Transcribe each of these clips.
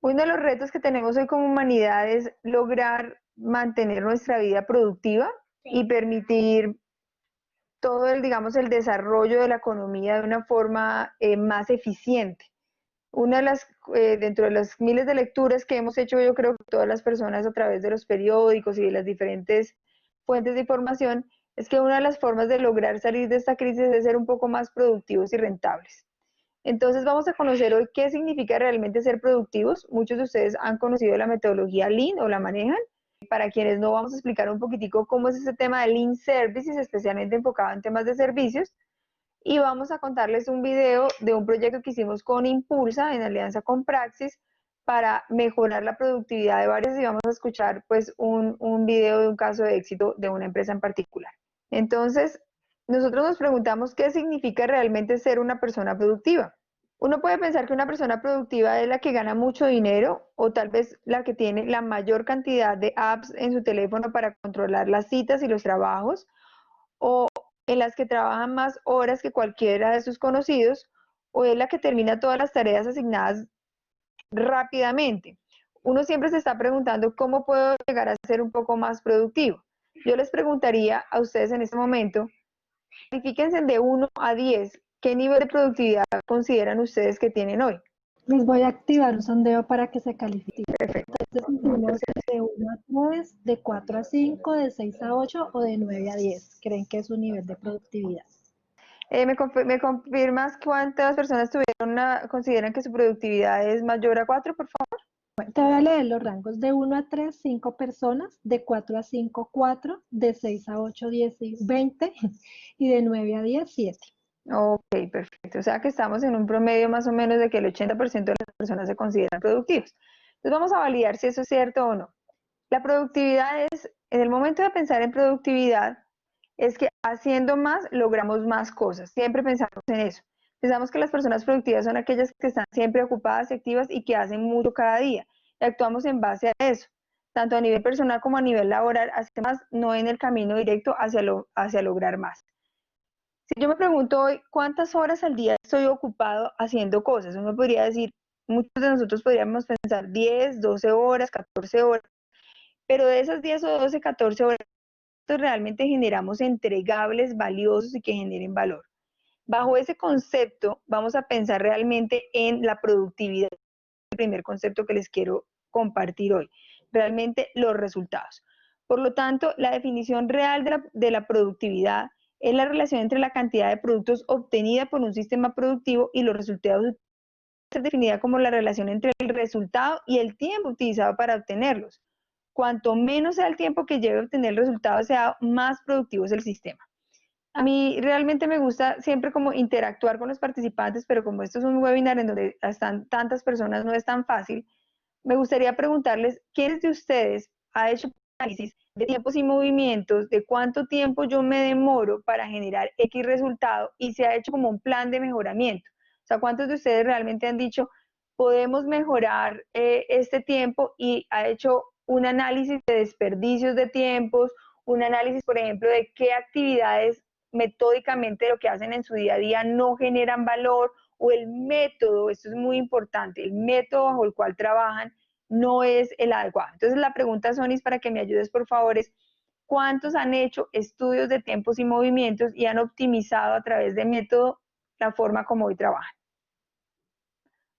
Uno de los retos que tenemos hoy como humanidad es lograr mantener nuestra vida productiva y permitir todo el, digamos, el desarrollo de la economía de una forma más eficiente. Una de las, dentro de las miles de lecturas que hemos hecho, yo creo que todas las personas a través de los periódicos y de las diferentes fuentes de información, es que una de las formas de lograr salir de esta crisis es ser un poco más productivos y rentables. Entonces vamos a conocer hoy qué significa realmente ser productivos. Muchos de ustedes han conocido la metodología Lean o la manejan. Para quienes no, vamos a explicar un poquitico cómo es ese tema de Lean Services, especialmente enfocado en temas de servicios. Y vamos a contarles un video de un proyecto que hicimos con Impulsa en alianza con Praxis para mejorar la productividad de varios y vamos a escuchar pues un video de un caso de éxito de una empresa en particular. Entonces, nosotros nos preguntamos qué significa realmente ser una persona productiva. Uno puede pensar que una persona productiva es la que gana mucho dinero o tal vez la que tiene la mayor cantidad de apps en su teléfono para controlar las citas y los trabajos, o en las que trabajan más horas que cualquiera de sus conocidos, o es la que termina todas las tareas asignadas rápidamente. Uno siempre se está preguntando cómo puedo llegar a ser un poco más productivo. Yo les preguntaría a ustedes en este momento, califíquense de 1 a 10, ¿qué nivel de productividad consideran ustedes que tienen hoy? Les voy a activar un sondeo para que se califique. Perfecto. Entonces hicimos de 1 a 3, de 4 a 5, de 6 a 8 o de 9 a 10. ¿Creen que es su nivel de productividad? ¿Me confirmas cuántas personas consideran que su productividad es mayor a 4, por favor? Bueno, te voy a leer los rangos de 1 a 3, 5 personas, de 4 a 5, 4, de 6 a 8, 10 y 20 y de 9 a 10, 7. Ok, perfecto. O sea que estamos en un promedio más o menos de que el 80% de las personas se consideran productivos. Entonces vamos a validar si eso es cierto o no. La productividad es, en el momento de pensar en productividad, es que haciendo más logramos más cosas. Siempre pensamos en eso. Pensamos que las personas productivas son aquellas que están siempre ocupadas y activas y que hacen mucho cada día. Y actuamos en base a eso, tanto a nivel personal como a nivel laboral, hacer más, no en el camino directo hacia lograr más. Si yo me pregunto hoy cuántas horas al día estoy ocupado haciendo cosas, uno podría decir, muchos de nosotros podríamos pensar 10, 12 horas, 14 horas, pero de esas 10 o 12, 14 horas, realmente generamos entregables valiosos y que generen valor. Bajo ese concepto, vamos a pensar realmente en la productividad, el primer concepto que les quiero compartir hoy, realmente los resultados. Por lo tanto, la definición real de la productividad es la relación entre la cantidad de productos obtenida por un sistema productivo y los resultados. Puede ser definida como la relación entre el resultado y el tiempo utilizado para obtenerlos. Cuanto menos sea el tiempo que lleve a obtener el resultado, sea más productivo es el sistema. A mí realmente me gusta siempre como interactuar con los participantes, pero como esto es un webinar en donde están tantas personas, no es tan fácil. Me gustaría preguntarles, ¿quiénes de ustedes ha hecho análisis de tiempos y movimientos, de cuánto tiempo yo me demoro para generar X resultado y se ha hecho como un plan de mejoramiento? O sea, ¿cuántos de ustedes realmente han dicho, podemos mejorar este tiempo y ha hecho un análisis de desperdicios de tiempos, un análisis, por ejemplo, de qué actividades metódicamente lo que hacen en su día a día no generan valor, o el método, esto es muy importante, el método bajo el cual trabajan no es el adecuado? Entonces la pregunta, Sonis, para que me ayudes por favor es, ¿cuántos han hecho estudios de tiempos y movimientos y han optimizado a través de método la forma como hoy trabajan?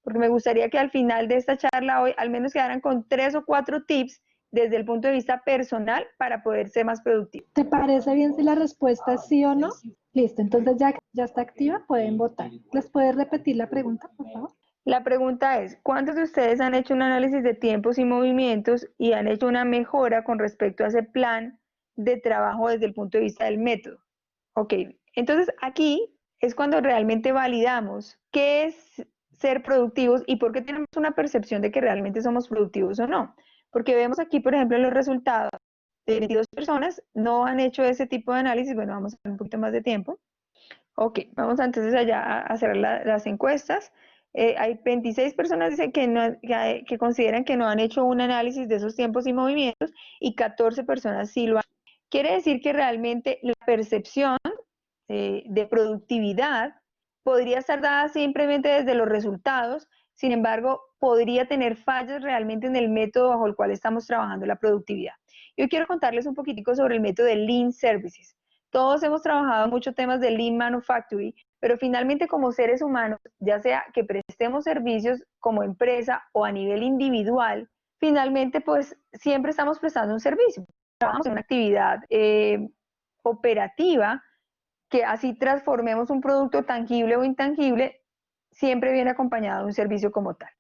Porque me gustaría que al final de esta charla hoy al menos quedaran con 3 o 4 tips desde el punto de vista personal para poder ser más productivo. ¿Te parece bien si la respuesta es sí o no? Listo, entonces ya está activa, pueden votar. ¿Les puedes repetir la pregunta, por favor? La pregunta es, ¿cuántos de ustedes han hecho un análisis de tiempos y movimientos y han hecho una mejora con respecto a ese plan de trabajo desde el punto de vista del método? Ok, entonces aquí es cuando realmente validamos qué es ser productivos y por qué tenemos una percepción de que realmente somos productivos o no. Porque vemos aquí, por ejemplo, los resultados de 22 personas no han hecho ese tipo de análisis. Bueno, vamos a dar un poquito más de tiempo. Ok, vamos entonces allá a hacer las encuestas. Hay 26 personas que consideran que no han hecho un análisis de esos tiempos y movimientos y 14 personas sí lo han. Quiere decir que realmente la percepción de productividad podría estar dada simplemente desde los resultados sin embargo, podría tener fallas realmente en el método bajo el cual estamos trabajando la productividad. Yo quiero contarles un poquitico sobre el método de Lean Services. Todos hemos trabajado muchos temas de Lean Manufacturing, pero finalmente como seres humanos, ya sea que prestemos servicios como empresa o a nivel individual, finalmente pues siempre estamos prestando un servicio. Trabajamos en una actividad operativa que así transformemos un producto tangible o intangible, siempre viene acompañado de un servicio como tal.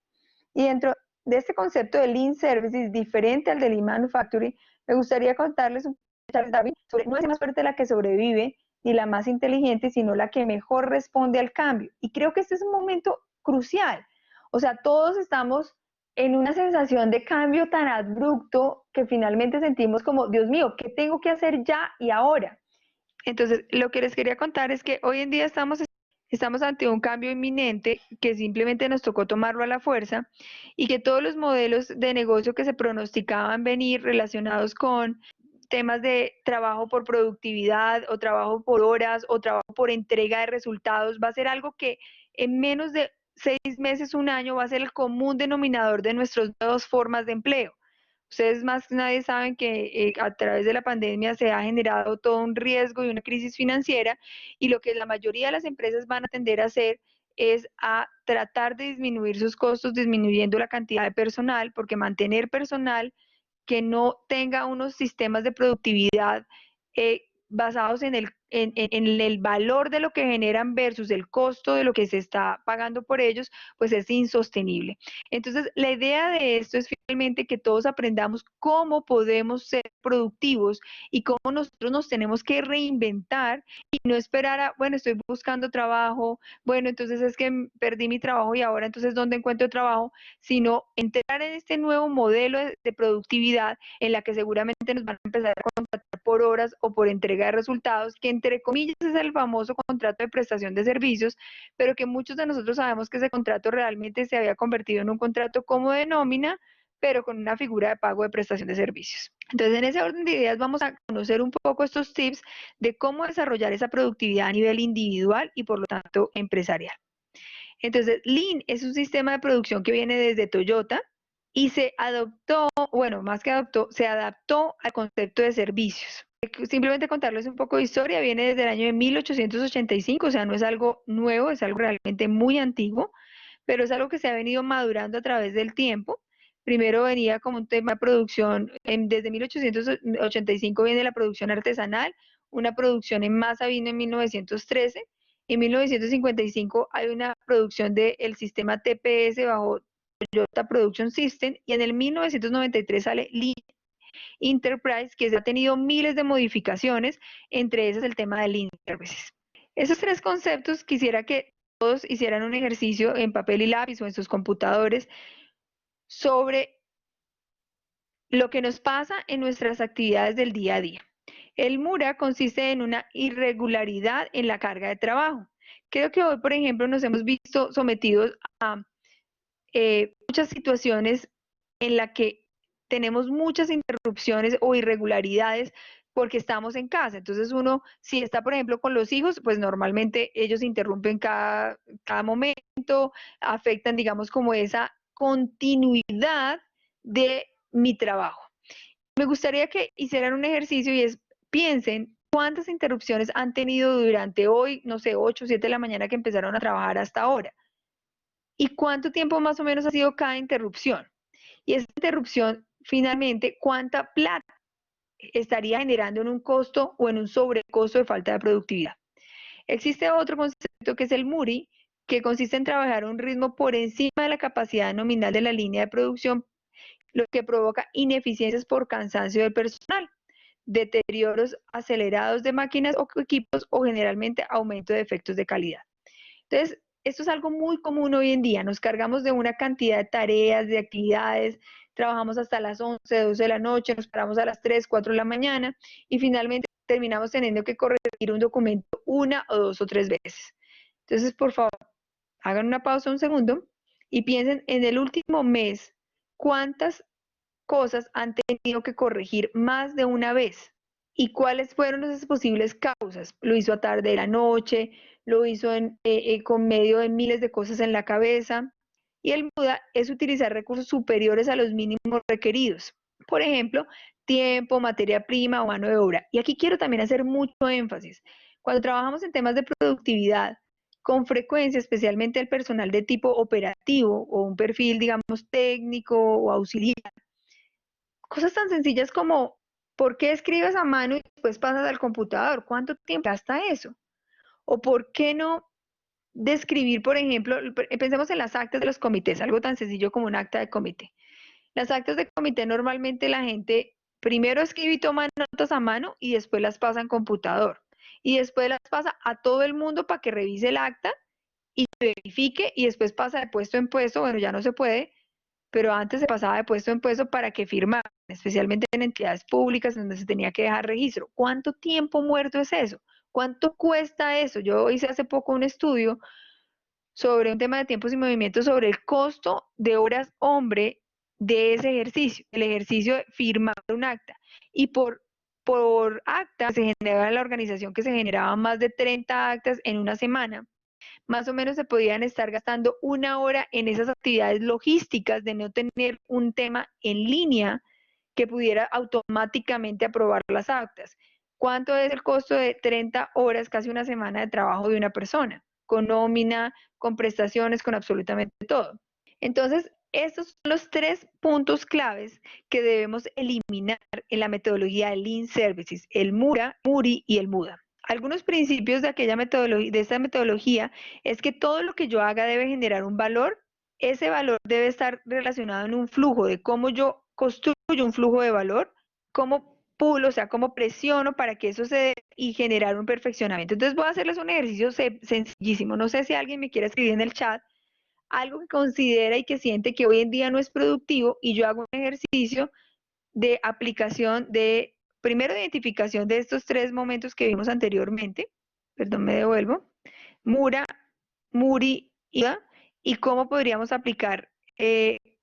Y dentro de este concepto de Lean Services, diferente al de Lean Manufacturing, me gustaría contarles un Charles Darwin sobre no es más fuerte la que sobrevive ni la más inteligente, sino la que mejor responde al cambio. Y creo que este es un momento crucial. O sea, todos estamos en una sensación de cambio tan abrupto que finalmente sentimos como, Dios mío, ¿qué tengo que hacer ya y ahora? Entonces, lo que les quería contar es que hoy en día estamos ante un cambio inminente que simplemente nos tocó tomarlo a la fuerza y que todos los modelos de negocio que se pronosticaban venir relacionados con temas de trabajo por productividad o trabajo por horas o trabajo por entrega de resultados va a ser algo que en menos de 6 meses, un año, va a ser el común denominador de nuestras nuevas formas de empleo. Ustedes más que nadie saben que a través de la pandemia se ha generado todo un riesgo y una crisis financiera y lo que la mayoría de las empresas van a tender a hacer es a tratar de disminuir sus costos disminuyendo la cantidad de personal, porque mantener personal que no tenga unos sistemas de productividad basados en el valor de lo que generan versus el costo de lo que se está pagando por ellos, pues es insostenible. Entonces, la idea de esto es finalmente que todos aprendamos cómo podemos ser productivos y cómo nosotros nos tenemos que reinventar y no esperar a, bueno, estoy buscando trabajo, bueno, entonces es que perdí mi trabajo y ahora entonces, ¿dónde encuentro trabajo? Sino entrar en este nuevo modelo de productividad en la que seguramente nos van a empezar a contratar por horas o por entrega de resultados, que entre comillas es el famoso contrato de prestación de servicios, pero que muchos de nosotros sabemos que ese contrato realmente se había convertido en un contrato como de nómina, pero con una figura de pago de prestación de servicios. Entonces, en ese orden de ideas vamos a conocer un poco estos tips de cómo desarrollar esa productividad a nivel individual y por lo tanto empresarial. Entonces, Lean es un sistema de producción que viene desde Toyota y se adoptó, bueno, más que adoptó, se adaptó al concepto de servicios. Simplemente contarles un poco de historia, viene desde el año de 1885, o sea, no es algo nuevo, es algo realmente muy antiguo, pero es algo que se ha venido madurando a través del tiempo. Primero venía como un tema de producción, desde 1885 viene la producción artesanal, una producción en masa vino en 1913. En 1955 hay una producción del sistema TPS bajo Toyota Production System y en el 1993 sale Lean Enterprise, que ha tenido miles de modificaciones, entre esas el tema de Lean Services. Esos tres conceptos quisiera que todos hicieran un ejercicio en papel y lápiz o en sus computadores sobre lo que nos pasa en nuestras actividades del día a día. El MURA consiste en una irregularidad en la carga de trabajo. Creo que hoy, por ejemplo, nos hemos visto sometidos a muchas situaciones en las que tenemos muchas interrupciones o irregularidades porque estamos en casa. Entonces uno, si está, por ejemplo, con los hijos, pues normalmente ellos interrumpen cada momento, afectan, digamos, como esa continuidad de mi trabajo. Me gustaría que hicieran un ejercicio y es, piensen cuántas interrupciones han tenido durante hoy, no sé, 8 o 7 de la mañana que empezaron a trabajar hasta ahora. ¿Y cuánto tiempo más o menos ha sido cada interrupción? Y esa interrupción, finalmente, ¿cuánta plata estaría generando en un costo o en un sobrecosto de falta de productividad? Existe otro concepto que es el MURI, que consiste en trabajar a un ritmo por encima de la capacidad nominal de la línea de producción, lo que provoca ineficiencias por cansancio del personal, deterioros acelerados de máquinas o equipos o generalmente aumento de efectos de calidad. Entonces, esto es algo muy común hoy en día. Nos cargamos de una cantidad de tareas, de actividades, trabajamos hasta las 11, 12 de la noche, nos paramos a las 3, 4 de la mañana y finalmente terminamos teniendo que corregir un documento una o dos o tres veces. Entonces, por favor, hagan una pausa un segundo y piensen en el último mes cuántas cosas han tenido que corregir más de una vez y cuáles fueron esas posibles causas. Lo hizo a tarde de la noche, lo hizo con medio de miles de cosas en la cabeza. Y el MUDA es utilizar recursos superiores a los mínimos requeridos. Por ejemplo, tiempo, materia prima o mano de obra. Y aquí quiero también hacer mucho énfasis. Cuando trabajamos en temas de productividad, con frecuencia, especialmente el personal de tipo operativo o un perfil, digamos, técnico o auxiliar, cosas tan sencillas como, ¿por qué escribes a mano y después pasas al computador? ¿Cuánto tiempo gasta eso? ¿O por qué no describir, por ejemplo, pensemos en las actas de los comités, algo tan sencillo como un acta de comité? Las actas de comité normalmente la gente primero escribe y toma notas a mano y después las pasa en computador. Y después las pasa a todo el mundo para que revise el acta y verifique y después pasa de puesto en puesto, bueno, ya no se puede, pero antes se pasaba de puesto en puesto para que firmaran, especialmente en entidades públicas donde se tenía que dejar registro. ¿Cuánto tiempo muerto es eso? ¿Cuánto cuesta eso? Yo hice hace poco un estudio sobre un tema de tiempos y movimientos sobre el costo de horas hombre de ese ejercicio, el ejercicio de firmar un acta. Y por acta se generaba en la organización que se generaban más de 30 actas en una semana. Más o menos se podían estar gastando 1 hora en esas actividades logísticas de no tener un tema en línea que pudiera automáticamente aprobar las actas. ¿Cuánto es el costo de 30 horas, casi una semana de trabajo de una persona? Con nómina, con prestaciones, con absolutamente todo. Entonces, estos son los 3 puntos claves que debemos eliminar en la metodología de Lean Services, el MURA, MURI y el MUDA. Algunos principios de aquella metodología, de esta metodología, es que todo lo que yo haga debe generar un valor. Ese valor debe estar relacionado en un flujo de cómo yo construyo un flujo de valor, cómo pulo, o sea, cómo presiono para que eso se dé y generar un perfeccionamiento. Entonces voy a hacerles un ejercicio sencillísimo. No sé si alguien me quiere escribir en el chat algo que considera y que siente que hoy en día no es productivo y yo hago un ejercicio de aplicación de, primero, de identificación de estos 3 momentos que vimos anteriormente. Perdón, me devuelvo. Mura, Muri, IVA, y cómo podríamos aplicar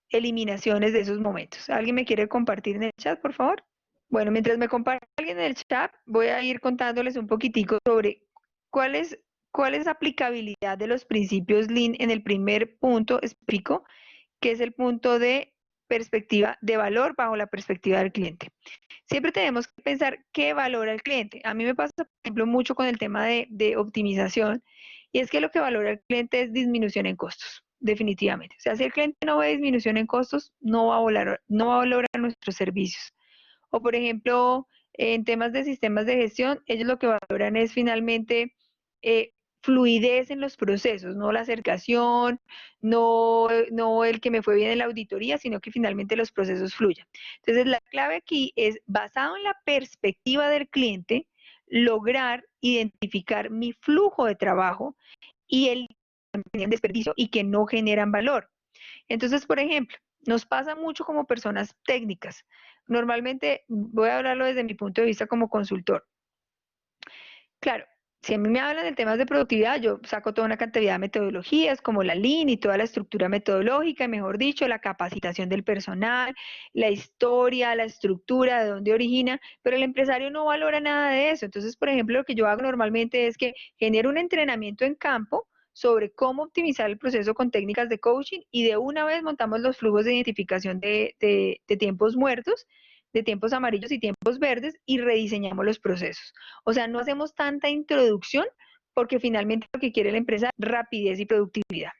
eliminaciones de esos momentos. ¿Alguien me quiere compartir en el chat, por favor? Bueno, mientras me comparte alguien en el chat, voy a ir contándoles un poquitico sobre cuál es, cuál es la aplicabilidad de los principios Lean en el primer punto, explico, que es el punto de perspectiva de valor bajo la perspectiva del cliente. Siempre tenemos que pensar qué valora el cliente. A mí me pasa, por ejemplo, mucho con el tema de optimización, y es que lo que valora el cliente es disminución en costos, definitivamente. O sea, si el cliente no ve disminución en costos, no va a valorar nuestros servicios. O, por ejemplo, en temas de sistemas de gestión, ellos lo que valoran es finalmente fluidez en los procesos, no la acercación, no el que me fue bien en la auditoría, sino que finalmente los procesos fluyan. Entonces, la clave aquí es, basado en la perspectiva del cliente, lograr identificar mi flujo de trabajo y el desperdicio y que no generan valor. Entonces, por ejemplo, nos pasa mucho como personas técnicas. Normalmente, voy a hablarlo desde mi punto de vista como consultor. Claro, si a mí me hablan de temas de productividad, yo saco toda una cantidad de metodologías como la Lean y toda la estructura metodológica, y mejor dicho, la capacitación del personal, la historia, la estructura, de dónde origina, pero el empresario no valora nada de eso. Entonces, por ejemplo, lo que yo hago normalmente es que genero un entrenamiento en campo sobre cómo optimizar el proceso con técnicas de coaching, y de una vez montamos los flujos de identificación de tiempos muertos, de tiempos amarillos y tiempos verdes, y rediseñamos los procesos. O sea, no hacemos tanta introducción porque finalmente lo que quiere la empresa es rapidez y productividad.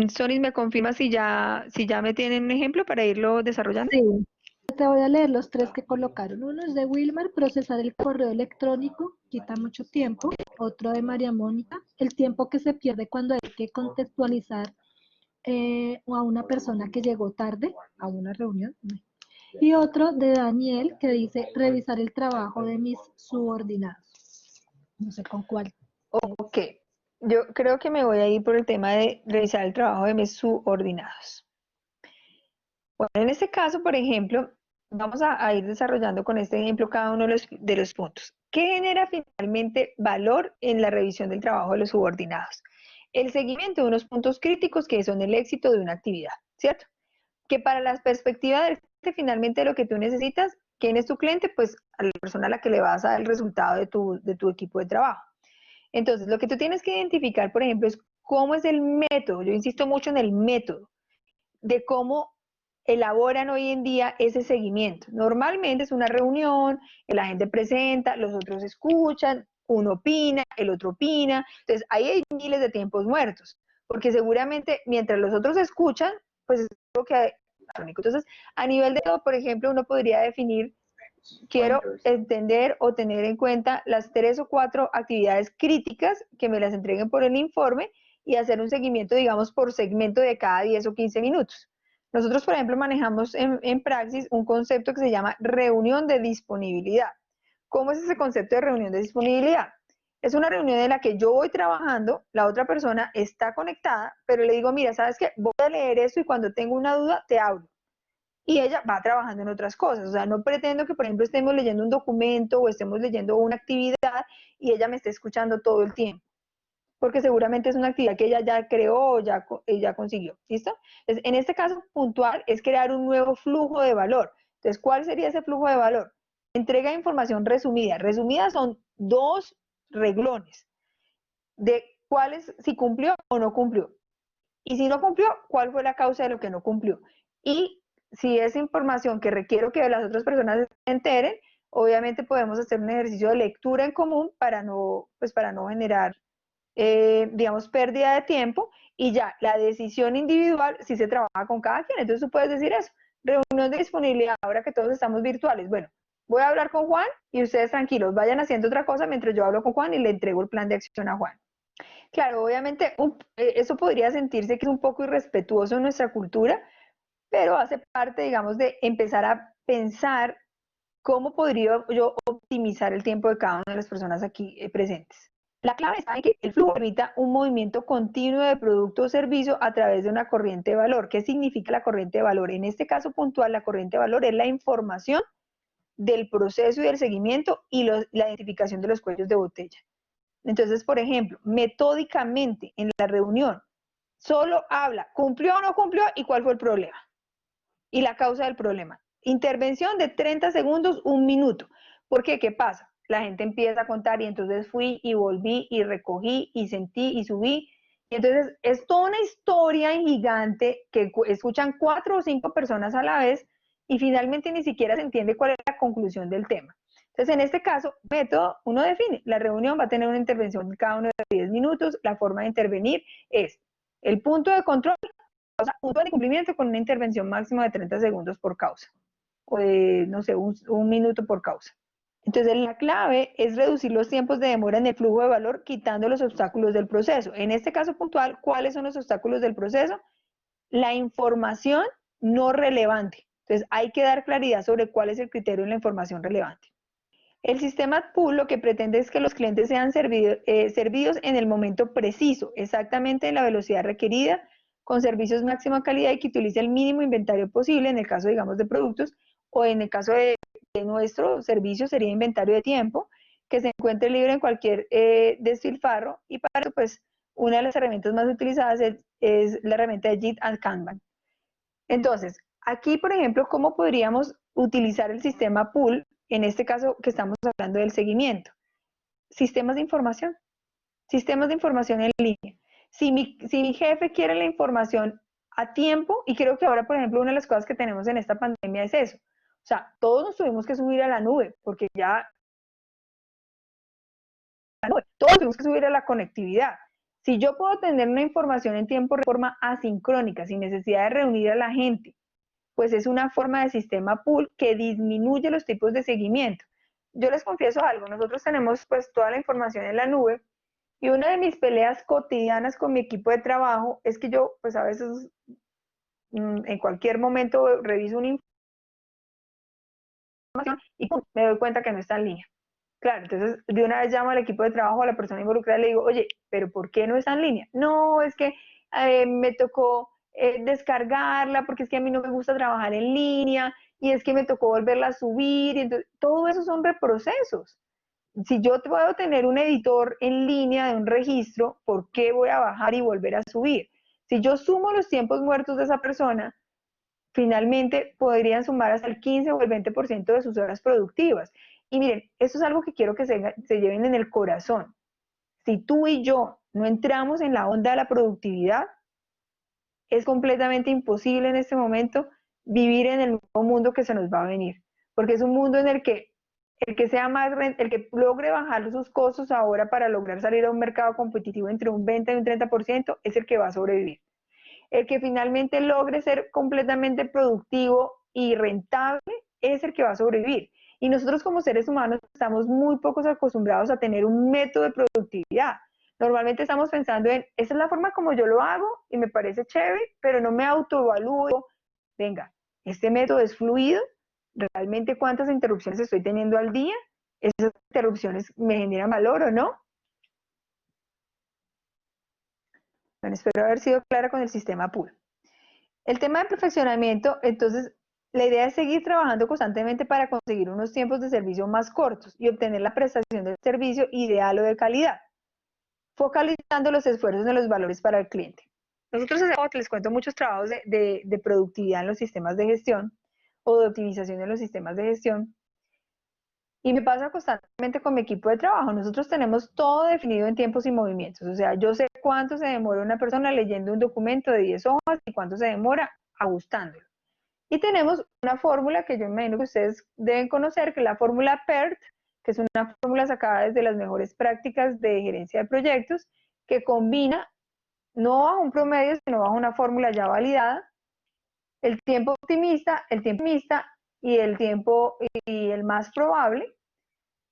Sonis, ¿me confirma si ya me tienen un ejemplo para irlo desarrollando? Sí, te voy a leer los 3 que colocaron. Uno es de Wilmar, procesar el correo electrónico, quita mucho tiempo. Otro de María Mónica, el tiempo que se pierde cuando hay que contextualizar a una persona que llegó tarde a una reunión. Y otro de Daniel que dice revisar el trabajo de mis subordinados. No sé con cuál. Ok, yo creo que me voy a ir por el tema de revisar el trabajo de mis subordinados. Bueno, en este caso, por ejemplo, vamos a ir desarrollando con este ejemplo cada uno de los puntos. ¿Qué genera finalmente valor en la revisión del trabajo de los subordinados? El seguimiento de unos puntos críticos que son el éxito de una actividad, ¿cierto? Que para la perspectiva del cliente, finalmente lo que tú necesitas, ¿quién es tu cliente? Pues a la persona a la que le vas a dar el resultado de tu equipo de trabajo. Entonces, lo que tú tienes que identificar, por ejemplo, es cómo es el método, yo insisto mucho en el método, de cómo elaboran hoy en día ese seguimiento. Normalmente es una reunión, la gente presenta, los otros escuchan, uno opina, el otro opina, entonces ahí hay miles de tiempos muertos, porque seguramente mientras los otros escuchan, pues es lo que hay. Entonces, a nivel de todo, por ejemplo, uno podría definir, quiero entender o tener en cuenta las 3 o 4 actividades críticas que me las entreguen por el informe y hacer un seguimiento, digamos, por segmento de cada 10 o 15 minutos. Nosotros, por ejemplo, manejamos en Praxis un concepto que se llama reunión de disponibilidad. ¿Cómo es ese concepto de reunión de disponibilidad? Es una reunión en la que yo voy trabajando, la otra persona está conectada, pero le digo, mira, ¿sabes qué? Voy a leer esto y cuando tengo una duda te hablo. Y ella va trabajando en otras cosas. O sea, no pretendo que, por ejemplo, estemos leyendo un documento o estemos leyendo una actividad y ella me esté escuchando todo el tiempo, porque seguramente es una actividad que ella ya creó o ya consiguió. ¿Listo? Entonces, en este caso puntual es crear un nuevo flujo de valor. Entonces, ¿cuál sería ese flujo de valor? Entrega de información resumida. Resumida son 2 reglones de cuáles, si cumplió o no cumplió. Y si no cumplió, ¿cuál fue la causa de lo que no cumplió? Y si es información que requiero que las otras personas se enteren, obviamente podemos hacer un ejercicio de lectura en común para no generar, digamos, pérdida de tiempo, y ya la decisión individual si se trabaja con cada quien. Entonces tú puedes decir eso, reunión de disponibilidad, ahora que todos estamos virtuales. Bueno, voy a hablar con Juan y ustedes tranquilos, vayan haciendo otra cosa mientras yo hablo con Juan y le entrego el plan de acción a Juan. Claro, obviamente eso podría sentirse que es un poco irrespetuoso en nuestra cultura, pero hace parte, digamos, de empezar a pensar cómo podría yo optimizar el tiempo de cada una de las personas aquí presentes. La clave está en que el flujo permita un movimiento continuo de producto o servicio a través de una corriente de valor. ¿Qué significa la corriente de valor? En este caso puntual, la corriente de valor es la información del proceso y del seguimiento y la identificación de los cuellos de botella. Entonces, por ejemplo, metódicamente en la reunión, solo habla, ¿cumplió o no cumplió? ¿Y cuál fue el problema? Y la causa del problema. Intervención de 30 segundos, 1 minuto. ¿Por qué? ¿Qué pasa? La gente empieza a contar y entonces fui y volví y recogí y sentí y subí. Y entonces es toda una historia gigante que escuchan 4 o 5 personas a la vez y finalmente ni siquiera se entiende cuál es la conclusión del tema. Entonces, en este caso, método, uno define, la reunión va a tener una intervención cada uno de 10 minutos, la forma de intervenir es el punto de control, causa, punto de cumplimiento con una intervención máxima de 30 segundos por causa, o de, no sé, un minuto por causa. Entonces, la clave es reducir los tiempos de demora en el flujo de valor, quitando los obstáculos del proceso. En este caso puntual, ¿cuáles son los obstáculos del proceso? La información no relevante. Entonces, hay que dar claridad sobre cuál es el criterio en la información relevante. El sistema pool lo que pretende es que los clientes sean servidos en el momento preciso, exactamente en la velocidad requerida, con servicios máxima calidad y que utilice el mínimo inventario posible, en el caso, digamos, de productos, o en el caso de nuestro servicio sería inventario de tiempo, que se encuentre libre en cualquier despilfarro, y para eso, pues, una de las herramientas más utilizadas es la herramienta de JIT and Kanban. Entonces, aquí, por ejemplo, ¿cómo podríamos utilizar el sistema pool? En este caso que estamos hablando del seguimiento. Sistemas de información. Sistemas de información en línea. Si mi jefe quiere la información a tiempo, y creo que ahora, por ejemplo, una de las cosas que tenemos en esta pandemia es eso. O sea, todos nos tuvimos que subir a la nube, porque ya todos tuvimos que subir a la conectividad. Si yo puedo tener una información en tiempo de forma asincrónica, sin necesidad de reunir a la gente, pues es una forma de sistema pool que disminuye los tipos de seguimiento. Yo les confieso algo, nosotros tenemos pues toda la información en la nube, y una de mis peleas cotidianas con mi equipo de trabajo es que yo pues a veces en cualquier momento reviso una información y ¡pum!, me doy cuenta que no está en línea. Claro, entonces de una vez llamo al equipo de trabajo, a la persona involucrada, y le digo, oye, ¿pero por qué no está en línea? No, es que me tocó descargarla porque es que a mí no me gusta trabajar en línea y es que me tocó volverla a subir. Y entonces, todo eso son reprocesos. Si yo puedo tener un editor en línea de un registro, ¿por qué voy a bajar y volver a subir? Si yo sumo los tiempos muertos de esa persona, finalmente podrían sumar hasta el 15 o el 20% de sus horas productivas. Y miren, esto es algo que quiero que se lleven en el corazón. Si tú y yo no entramos en la onda de la productividad, es completamente imposible en este momento vivir en el nuevo mundo que se nos va a venir, porque es un mundo en el que el que logre bajar sus costos ahora para lograr salir a un mercado competitivo entre un 20 y un 30% es el que va a sobrevivir. El que finalmente logre ser completamente productivo y rentable es el que va a sobrevivir. Y nosotros como seres humanos estamos muy pocos acostumbrados a tener un método de productividad. Normalmente estamos pensando en, esa es la forma como yo lo hago y me parece chévere, pero no me autoevalúo. Venga, este método es fluido, realmente cuántas interrupciones estoy teniendo al día, esas interrupciones me generan valor o no. Bueno, espero haber sido clara con el sistema pool. El tema de perfeccionamiento, entonces, la idea es seguir trabajando constantemente para conseguir unos tiempos de servicio más cortos y obtener la prestación del servicio ideal o de calidad, focalizando los esfuerzos en los valores para el cliente. Nosotros hacemos, les cuento, muchos trabajos de productividad en los sistemas de gestión o de optimización en los sistemas de gestión. Y me pasa constantemente con mi equipo de trabajo. Nosotros tenemos todo definido en tiempos y movimientos. O sea, yo sé cuánto se demora una persona leyendo un documento de 10 hojas y cuánto se demora ajustándolo. Y tenemos una fórmula que yo imagino que ustedes deben conocer, que es la fórmula PERT, que es una fórmula sacada desde las mejores prácticas de gerencia de proyectos, que combina, no bajo un promedio, sino bajo una fórmula ya validada, el tiempo optimista y el tiempo y el más probable,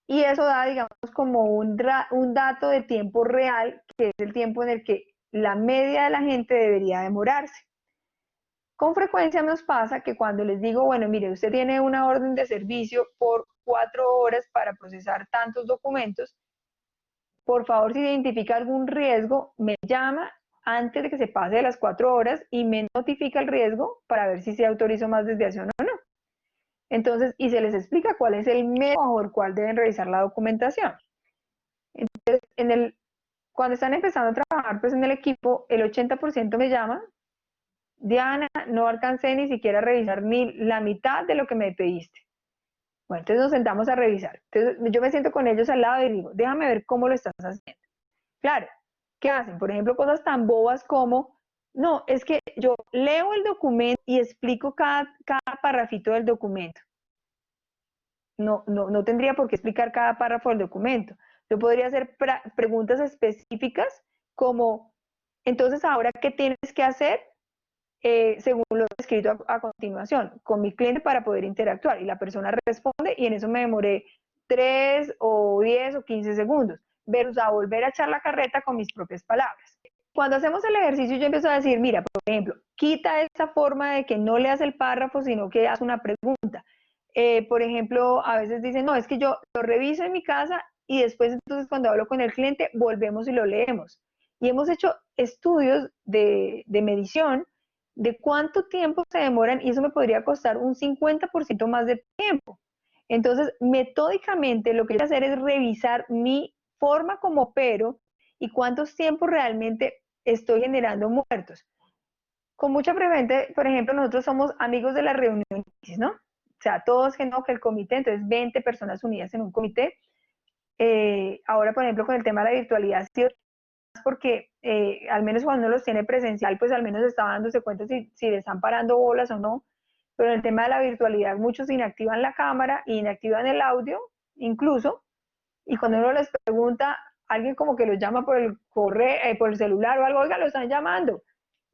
y eso da, digamos, como un dato de tiempo real, que es el tiempo en el que la media de la gente debería demorarse. Con frecuencia nos pasa que cuando les digo, bueno, mire, usted tiene una orden de servicio por 4 horas para procesar tantos documentos, por favor, si identifica algún riesgo, me llama antes de que se pase de las 4 horas y me notifica el riesgo para ver si se autorizó más desviación o no. Entonces, y se les explica cuál es el método bajo el cual deben revisar la documentación. Entonces, cuando están empezando a trabajar pues, en el equipo, el 80% me llama, Diana, no alcancé ni siquiera a revisar ni la mitad de lo que me pediste. Bueno, entonces nos sentamos a revisar. Entonces yo me siento con ellos al lado y digo, déjame ver cómo lo estás haciendo. Claro, ¿qué hacen? Por ejemplo, cosas tan bobas como, no, es que yo leo el documento y explico cada parrafito del documento. No tendría por qué explicar cada párrafo del documento. Yo podría hacer preguntas específicas como, entonces, ¿ahora qué tienes que hacer? Según lo escrito a continuación, con mi cliente para poder interactuar. Y la persona responde y en eso me demoré 3 o 10 o 15 segundos, versus a volver a echar la carreta con mis propias palabras. Cuando hacemos el ejercicio yo empiezo a decir, mira, por ejemplo, quita esa forma de que no leas el párrafo, sino que haz una pregunta. Por ejemplo, a veces dicen, no, es que yo lo reviso en mi casa y después entonces cuando hablo con el cliente volvemos y lo leemos. Y hemos hecho estudios de medición de cuánto tiempo se demoran y eso me podría costar un 50% más de tiempo. Entonces, metódicamente lo que voy a hacer es revisar mi forma como opero y cuántos tiempos realmente estoy generando muertos. Con mucha frecuencia, por ejemplo, nosotros somos amigos de las reuniones, ¿no? O sea, todos que no, que el comité, entonces 20 personas unidas en un comité. Ahora, por ejemplo, con el tema de la virtualidad, ha sido porque al menos cuando uno los tiene presencial, pues al menos está dándose cuenta si le están parando bolas o no. Pero en el tema de la virtualidad, muchos inactivan la cámara, inactivan el audio, incluso, y cuando uno les pregunta, alguien como que los llama por el correo, por el celular o algo, oiga, lo están llamando.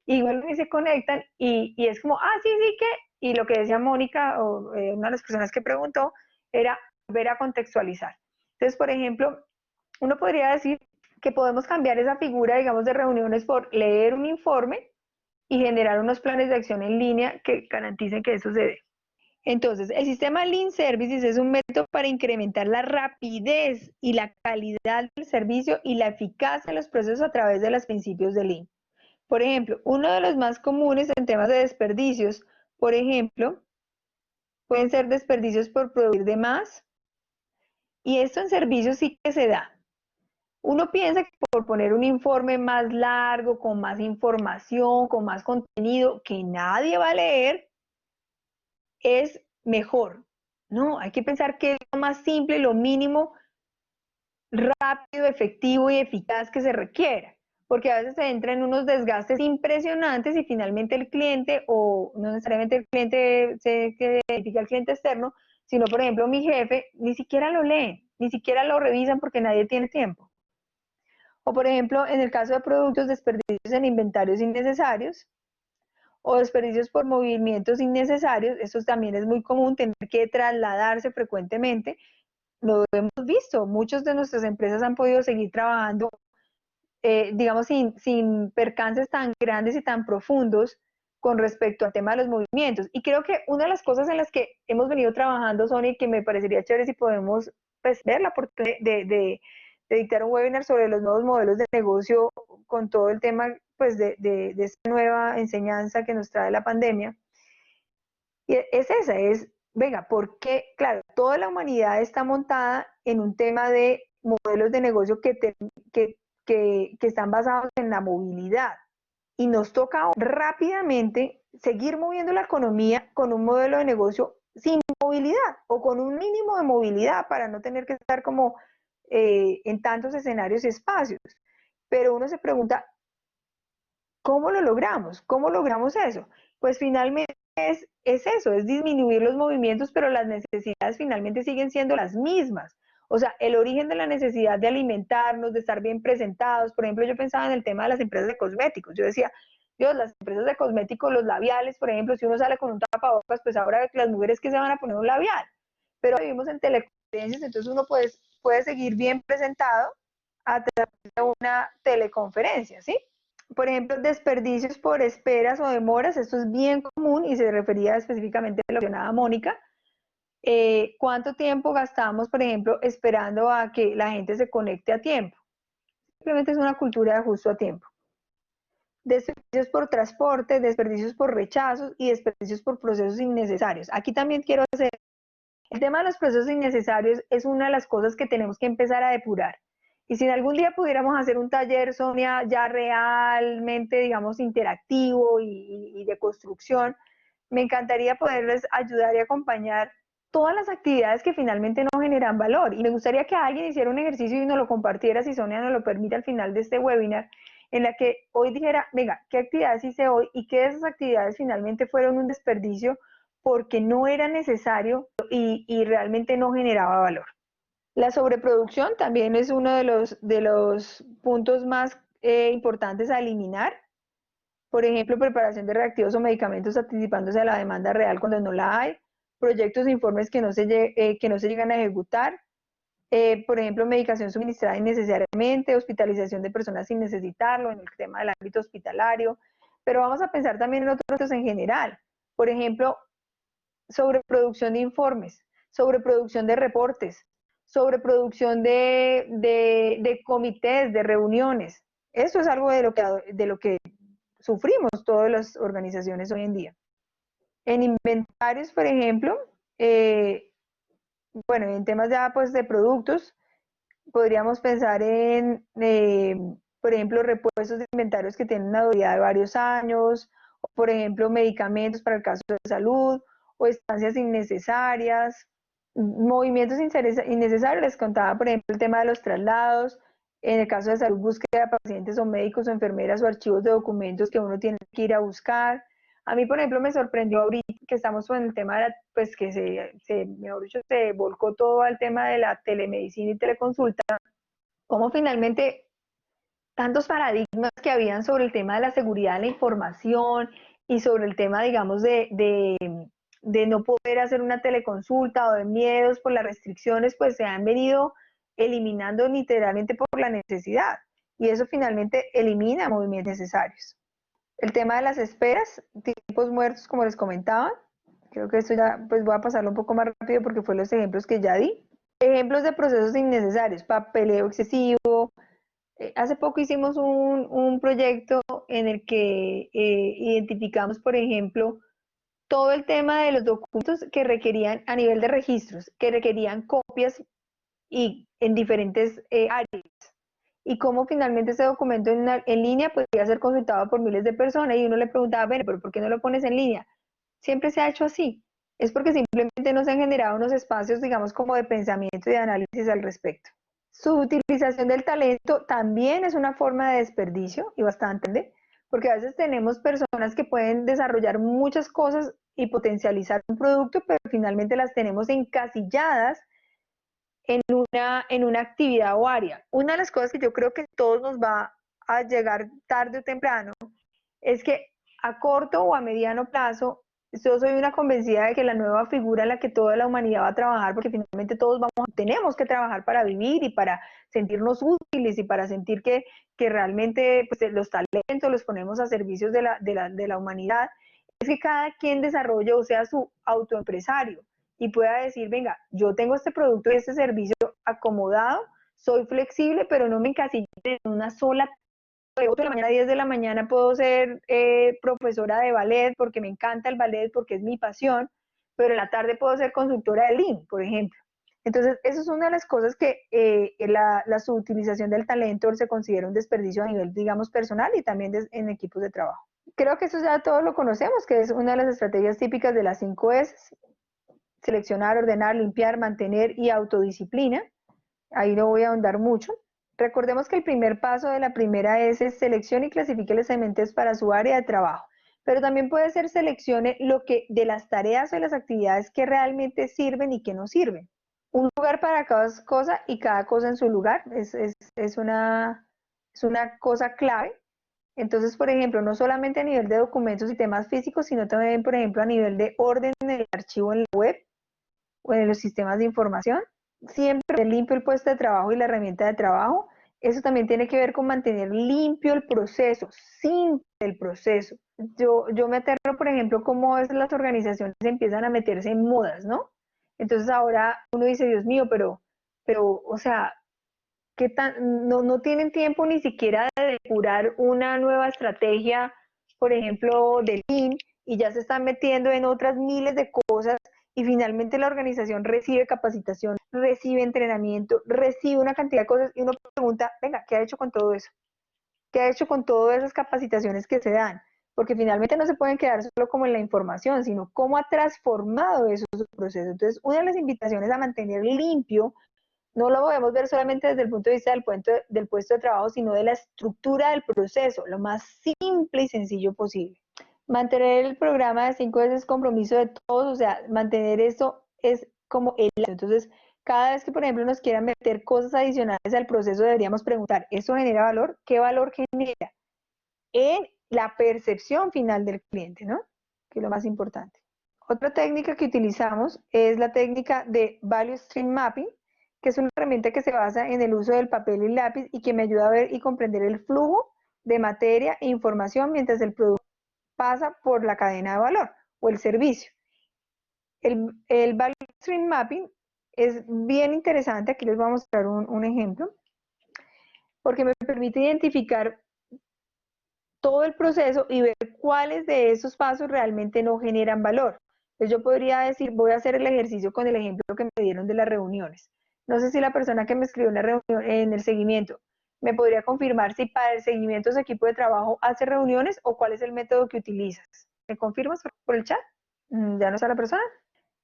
Y vuelven y se conectan y es como, sí, sí, ¿qué? Y lo que decía Mónica, o una de las personas que preguntó, era volver a contextualizar. Entonces, por ejemplo, uno podría decir que podemos cambiar esa figura, digamos, de reuniones por leer un informe y generar unos planes de acción en línea que garanticen que eso se dé. Entonces, el sistema Lean Services es un método para incrementar la rapidez y la calidad del servicio y la eficacia de los procesos a través de los principios de Lean. Por ejemplo, uno de los más comunes en temas de desperdicios, por ejemplo, pueden ser desperdicios por producir de más, y esto en servicios sí que se da. Uno piensa que por poner un informe más largo, con más información, con más contenido, que nadie va a leer, es mejor. No, hay que pensar que es lo más simple, lo mínimo, rápido, efectivo y eficaz que se requiera. porque a veces se entra en unos desgastes impresionantes y finalmente el cliente, o no necesariamente el cliente se que identifica al cliente externo, sino por ejemplo mi jefe, ni siquiera lo leen, ni siquiera lo revisan porque nadie tiene tiempo. O por ejemplo, en el caso de productos, desperdicios en inventarios innecesarios o desperdicios por movimientos innecesarios, eso también es muy común, tener que trasladarse frecuentemente. Lo hemos visto, muchas de nuestras empresas han podido seguir trabajando, digamos, sin percances tan grandes y tan profundos con respecto al tema de los movimientos. Y creo que una de las cosas en las que hemos venido trabajando, Sonia, que me parecería chévere si podemos pues, ver la oportunidad de dictar un webinar sobre los nuevos modelos de negocio con todo el tema pues, de esta nueva enseñanza que nos trae la pandemia. Y es esa, venga, porque, claro, toda la humanidad está montada en un tema de modelos de negocio que están basados en la movilidad. Y nos toca rápidamente seguir moviendo la economía con un modelo de negocio sin movilidad o con un mínimo de movilidad para no tener que estar como en tantos escenarios y espacios. Pero uno se pregunta, ¿cómo lo logramos? ¿Cómo logramos eso? Pues finalmente es eso, es disminuir los movimientos, pero las necesidades finalmente siguen siendo las mismas. O sea, el origen de la necesidad de alimentarnos, de estar bien presentados. Por ejemplo, yo pensaba en el tema de las empresas de cosméticos. Yo decía, Dios, las empresas de cosméticos, los labiales, por ejemplo, si uno sale con un tapabocas, pues ahora las mujeres que se van a poner un labial. Pero vivimos en teleconferencias, entonces uno puede seguir bien presentado a través de una teleconferencia, ¿sí? Por ejemplo, desperdicios por esperas o demoras, esto es bien común y se refería específicamente a lo que mencionaba Mónica. ¿Cuánto tiempo gastamos, por ejemplo, esperando a que la gente se conecte a tiempo? Simplemente es una cultura de ajuste a tiempo. Desperdicios por transporte, desperdicios por rechazos y desperdicios por procesos innecesarios. Aquí también quiero hacer, el tema de los procesos innecesarios es una de las cosas que tenemos que empezar a depurar. Y si en algún día pudiéramos hacer un taller, Sonia, ya realmente, digamos, interactivo y de construcción, me encantaría poderles ayudar y acompañar todas las actividades que finalmente no generan valor. Y me gustaría que alguien hiciera un ejercicio y nos lo compartiera, si Sonia nos lo permite al final de este webinar, en la que hoy dijera, venga, ¿qué actividades hice hoy y qué de esas actividades finalmente fueron un desperdicio porque no era necesario y realmente no generaba valor? La sobreproducción también es uno de los puntos más importantes a eliminar. Por ejemplo, preparación de reactivos o medicamentos anticipándose a la demanda real cuando no la hay, proyectos e informes que no se llegan a ejecutar, por ejemplo, medicación suministrada innecesariamente, hospitalización de personas sin necesitarlo, en el tema del ámbito hospitalario, pero vamos a pensar también en otros en general. Por ejemplo, sobreproducción de informes, sobreproducción de reportes, sobreproducción de comités, de reuniones. Eso es algo de lo que sufrimos todas las organizaciones hoy en día. En inventarios, por ejemplo, bueno, en temas ya pues de productos, podríamos pensar en, por ejemplo, repuestos de inventarios que tienen una durabilidad de varios años, o por ejemplo, medicamentos para el caso de salud, o estancias innecesarias, movimientos innecesarios. Les contaba, por ejemplo, el tema de los traslados, en el caso de salud, búsqueda de pacientes o médicos o enfermeras o archivos de documentos que uno tiene que ir a buscar. A mí, por ejemplo, me sorprendió ahorita que estamos con el tema de la, pues que mejor dicho, se volcó todo al tema de la telemedicina y teleconsulta, cómo finalmente tantos paradigmas que habían sobre el tema de la seguridad de la información y sobre el tema, digamos, de no poder hacer una teleconsulta o de miedos por las restricciones, pues se han venido eliminando literalmente por la necesidad. Y eso finalmente elimina movimientos necesarios. El tema de las esperas, tiempos muertos, como les comentaba, creo que esto ya, pues voy a pasarlo un poco más rápido porque fue los ejemplos que ya di. Ejemplos de procesos innecesarios, papeleo excesivo. Hace poco hicimos un proyecto en el que identificamos, por ejemplo, todo el tema de los documentos que requerían a nivel de registros, que requerían copias y en diferentes áreas. Y cómo finalmente ese documento en línea podría ser consultado por miles de personas y uno le preguntaba, bueno, pero ¿por qué no lo pones en línea? Siempre se ha hecho así. Es porque simplemente no se han generado unos espacios, digamos, como de pensamiento y de análisis al respecto. Su utilización del talento también es una forma de desperdicio y bastante, porque a veces tenemos personas que pueden desarrollar muchas cosas y potencializar un producto, pero finalmente las tenemos encasilladas en una actividad o área. Una de las cosas que yo creo que todos nos va a llegar tarde o temprano es que a corto o a mediano plazo, yo soy una convencida de que la nueva figura en la que toda la humanidad va a trabajar, porque finalmente todos tenemos que trabajar para vivir y para sentirnos útiles y para sentir que realmente pues, los talentos los ponemos a servicios de la humanidad, es que cada quien desarrolle o sea su autoempresario y pueda decir, venga, yo tengo este producto y este servicio acomodado, soy flexible, pero no me encasillo en una sola. De 8 de la mañana a 10 de la mañana puedo ser profesora de ballet porque me encanta el ballet, porque es mi pasión, pero en la tarde puedo ser consultora de Lean, por ejemplo. Entonces, eso es una de las cosas que la subutilización del talento se considera un desperdicio a nivel, digamos, personal y también en equipos de trabajo. Creo que eso ya todos lo conocemos, que es una de las estrategias típicas de las 5 S: seleccionar, ordenar, limpiar, mantener y autodisciplina. Ahí no voy a ahondar mucho. Recordemos que el primer paso de la primera S es seleccione y clasifique los elementos para su área de trabajo, pero también puede ser seleccione lo que de las tareas o de las actividades que realmente sirven y que no sirven. Un lugar para cada cosa y cada cosa en su lugar es una cosa clave. Entonces, por ejemplo, no solamente a nivel de documentos y temas físicos, sino también, por ejemplo, a nivel de orden en el archivo en la web o en los sistemas de información. Siempre limpio el puesto de trabajo y la herramienta de trabajo. Eso también tiene que ver con mantener limpio el proceso, simple el proceso. Yo me aterro, por ejemplo, cómo a veces las organizaciones empiezan a meterse en modas, ¿no? Entonces ahora uno dice, Dios mío, o sea, ¿qué tan, no tienen tiempo ni siquiera de depurar una nueva estrategia, por ejemplo, de Lean, y ya se están metiendo en otras miles de cosas, y finalmente la organización recibe capacitación, recibe entrenamiento, recibe una cantidad de cosas, y uno pregunta, venga, ¿qué ha hecho con todo eso? ¿Qué ha hecho con todas esas capacitaciones que se dan? Porque finalmente no se pueden quedar solo como en la información, sino cómo ha transformado esos procesos. Entonces, una de las invitaciones a mantener limpio no lo podemos ver solamente desde el punto de vista del puesto de trabajo, sino de la estructura del proceso, lo más simple y sencillo posible. Mantener el programa de 5 veces compromiso de todos, o sea, mantener eso es como el... Entonces, cada vez que, por ejemplo, nos quieran meter cosas adicionales al proceso, deberíamos preguntar, ¿esto genera valor? ¿Qué valor genera? En la percepción final del cliente, ¿no? Que es lo más importante. Otra técnica que utilizamos es la técnica de Value Stream Mapping, que es una herramienta que se basa en el uso del papel y lápiz y que me ayuda a ver y comprender el flujo de materia e información mientras el producto pasa por la cadena de valor o el servicio. El Value Stream Mapping es bien interesante, aquí les voy a mostrar un ejemplo, porque me permite identificar todo el proceso y ver cuáles de esos pasos realmente no generan valor. Entonces yo podría decir, voy a hacer el ejercicio con el ejemplo que me dieron de las reuniones. No sé si la persona que me escribió en la reunión, en el seguimiento, me podría confirmar si para el seguimiento su equipo de trabajo hace reuniones o cuál es el método que utilizas. ¿Me confirmas por el chat? ¿Ya no está la persona?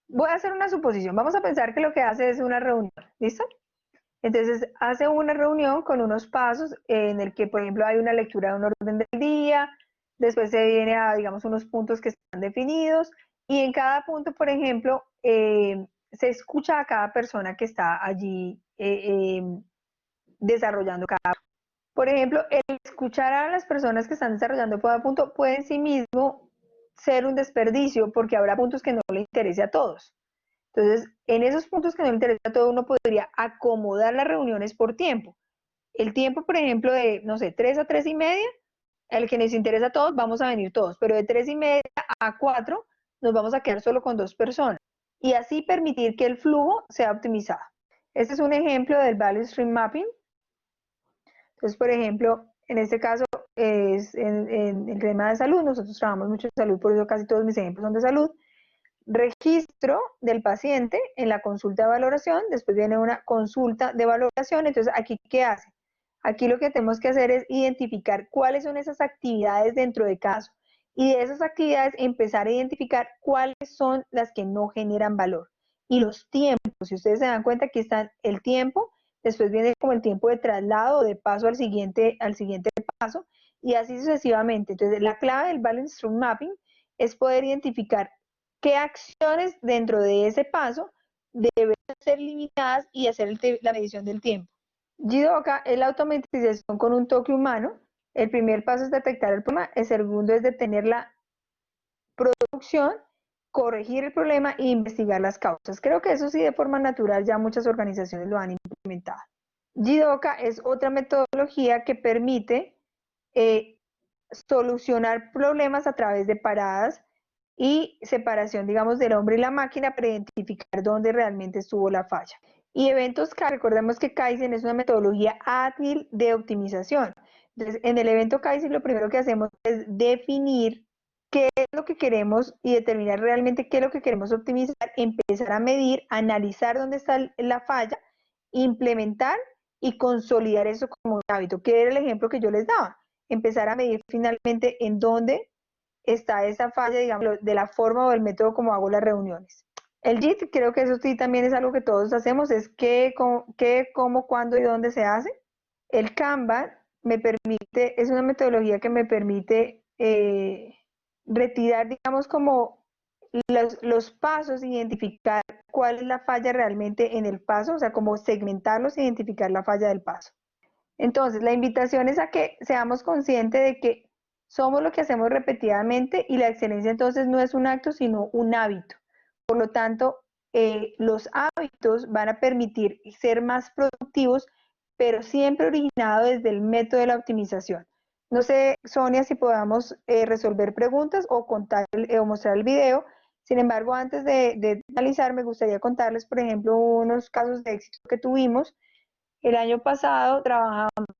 Voy a hacer una suposición. Vamos a pensar que lo que hace es una reunión. ¿Listo? Entonces hace una reunión con unos pasos en el que, por ejemplo, hay una lectura de un orden del día, después se viene a, digamos, unos puntos que están definidos y en cada punto, por ejemplo, se escucha a cada persona que está allí desarrollando cada punto. Por ejemplo, el escuchar a las personas que están desarrollando cada punto puede en sí mismo ser un desperdicio porque habrá puntos que no le interese a todos. Entonces, en esos puntos que no le interesa a todo, uno podría acomodar las reuniones por tiempo. El tiempo, por ejemplo, de, no sé, 3 a 3 y media, el que nos interesa a todos, vamos a venir todos, pero de 3 y media a 4 nos vamos a quedar solo con 2 personas. Y así permitir que el flujo sea optimizado. Este es un ejemplo del Value Stream Mapping. Entonces, por ejemplo, en este caso es en el tema de salud, nosotros trabajamos mucho en salud, por eso casi todos mis ejemplos son de salud. Registro del paciente en la consulta de valoración, después viene una consulta de valoración, entonces aquí ¿qué hace? Aquí lo que tenemos que hacer es identificar cuáles son esas actividades dentro de caso y de esas actividades empezar a identificar cuáles son las que no generan valor y los tiempos, si ustedes se dan cuenta aquí están el tiempo después viene como el tiempo de traslado, de paso al siguiente paso, y así sucesivamente. Entonces, la clave del Balance Stream Mapping es poder identificar qué acciones dentro de ese paso deben ser limitadas y hacer la medición del tiempo. Jidoka es la automatización con un toque humano. El primer paso es detectar el problema, el segundo es detener la producción, corregir el problema e investigar las causas. Creo que eso sí de forma natural ya muchas organizaciones lo han implementado. Jidoka es otra metodología que permite solucionar problemas a través de paradas y separación, digamos, del hombre y la máquina para identificar dónde realmente estuvo la falla. Y eventos Kaizen, recordemos que Kaizen es una metodología ágil de optimización. Entonces, en el evento Kaizen lo primero que hacemos es definir qué es lo que queremos y determinar realmente qué es lo que queremos optimizar, empezar a medir, analizar dónde está la falla, implementar y consolidar eso como un hábito, que era el ejemplo que yo les daba. Empezar a medir finalmente en dónde está esa falla, digamos, de la forma o del método como hago las reuniones. El JIT, creo que eso sí también es algo que todos hacemos, es qué, cómo, cuándo y dónde se hace. El Kanban es una metodología que me permite retirar, digamos, como los pasos, identificar cuál es la falla realmente en el paso, o sea, como segmentarlos e identificar la falla del paso. Entonces, la invitación es a que seamos conscientes de que somos lo que hacemos repetidamente y la excelencia entonces no es un acto, sino un hábito. Por lo tanto, los hábitos van a permitir ser más productivos, pero siempre originado desde el método de la optimización. No sé, Sonia, si podamos resolver preguntas o contar o mostrar el video. Sin embargo, antes de finalizar, me gustaría contarles, por ejemplo, unos casos de éxito que tuvimos. El año pasado,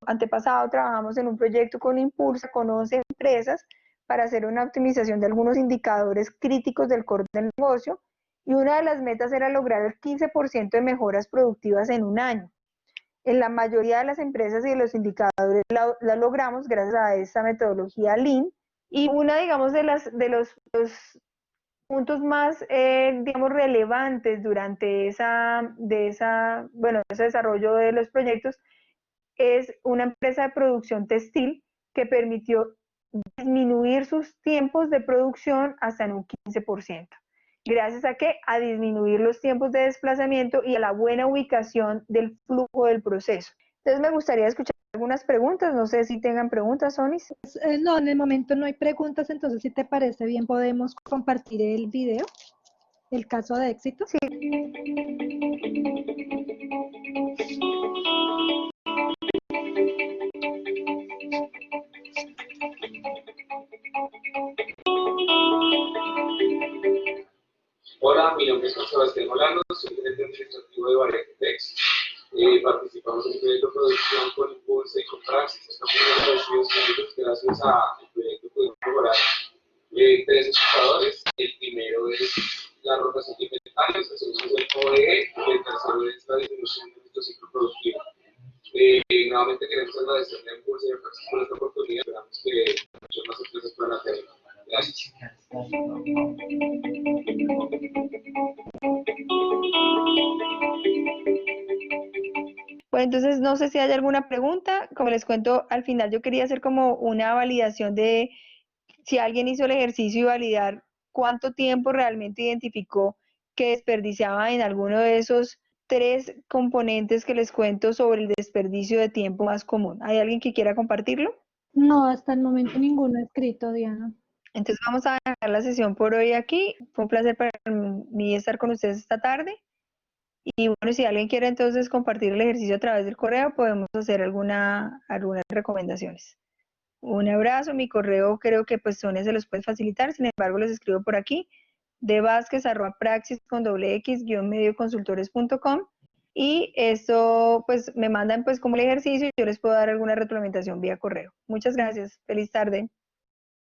antepasado, trabajamos en un proyecto con Impulsa, con 11 empresas, para hacer una optimización de algunos indicadores críticos del core del negocio, y una de las metas era lograr el 15% de mejoras productivas en un año. En la mayoría de las empresas y de los indicadores la logramos gracias a esta metodología Lean, y una, digamos, de los puntos más, digamos, relevantes durante ese desarrollo de los proyectos es una empresa de producción textil que permitió disminuir sus tiempos de producción hasta en un 15%. ¿Gracias a qué? A disminuir los tiempos de desplazamiento y a la buena ubicación del flujo del proceso. Entonces me gustaría escuchar algunas preguntas, no sé si tengan preguntas, Sonis. No, en el momento no hay preguntas, entonces si te parece bien podemos compartir el video, el caso de éxito. Sí. Hola, mi nombre es Juan Sebastián Molano, soy gerente administrativo de Varetex. Participamos en un proyecto de producción con Impulsa y con Praxis. Estamos muy agradecidos con ellos. Gracias al proyecto pudimos mejorar 3 indicadores. El primero es la rotación de inventarios, el segundo es el OEE y el tercero es la disminución de nuestro ciclo productivo. Nuevamente queremos agradecerle a Impulsa y a Praxis por esta oportunidad. Esperamos que muchas más empresas puedan hacerlo. Gracias. Bueno, entonces no sé si hay alguna pregunta. Como les cuento, al final yo quería hacer como una validación de si alguien hizo el ejercicio y validar cuánto tiempo realmente identificó que desperdiciaba en alguno de esos 3 componentes que les cuento sobre el desperdicio de tiempo más común. ¿Hay alguien que quiera compartirlo? No, hasta el momento ninguno escrito, Diana. Entonces vamos a dejar la sesión por hoy aquí. Fue un placer para mí estar con ustedes esta tarde. Y bueno, si alguien quiere entonces compartir el ejercicio a través del correo, podemos hacer algunas recomendaciones. Un abrazo, mi correo creo que pues Sonia se los puede facilitar, sin embargo les escribo por aquí, devasquez@praxis-medioconsultores.com, y esto pues me mandan pues como el ejercicio y yo les puedo dar alguna retroalimentación vía correo. Muchas gracias, feliz tarde.